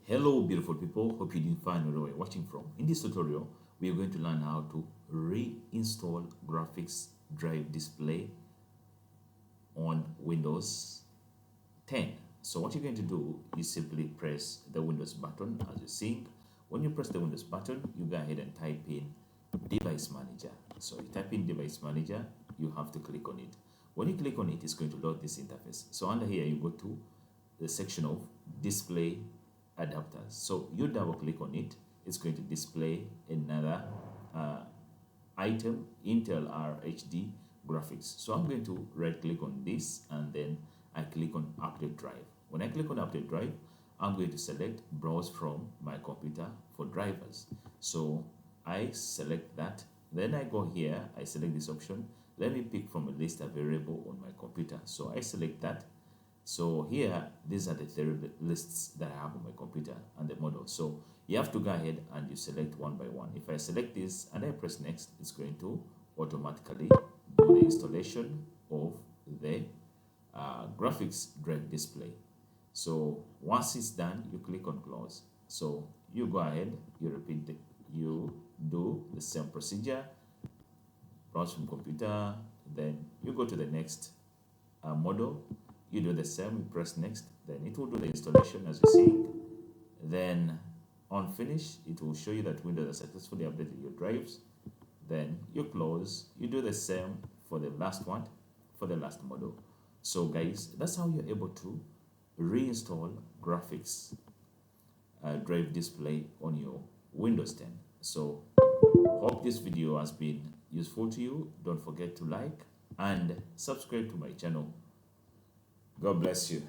Hello beautiful people, hope you're doing fine wherever you're watching from. In this tutorial, we are going to learn how to reinstall graphics drive display on Windows 10. So what you're going to do is simply press the Windows button as you're seeing. When you press the Windows button, you go ahead and type in Device Manager. So you type in Device Manager, you have to click on it. When you click on it, it's going to load this interface. So under here, you go to the section of Display Adapters. So you double click on it, it's going to display another item, Intel RHD graphics. So I'm going to right click on this and then I click on Update Drive. When I click on Update Drive, I'm going to select Browse from my computer for drivers. So I select that, then I go here, I select this option. Let me pick from a list available on my computer. So I select that. So here, these are the three lists that I have on my computer and the model. So you have to go ahead and you select one by one. If I select this and I press next, it's going to automatically do the installation of the graphics drive display. So once it's done, you click on close. So you go ahead, you do the same procedure, browse from computer, then you go to the next model. You do the same, you press next, then it will do the installation as you see. Then on finish, it will show you that Windows has successfully updated your drives. Then you close, you do the same for the last one, for the last model. So guys, that's how you're able to reinstall graphics drive display on your Windows 10. So hope this video has been useful to you. Don't forget to like and subscribe to my channel. God bless you.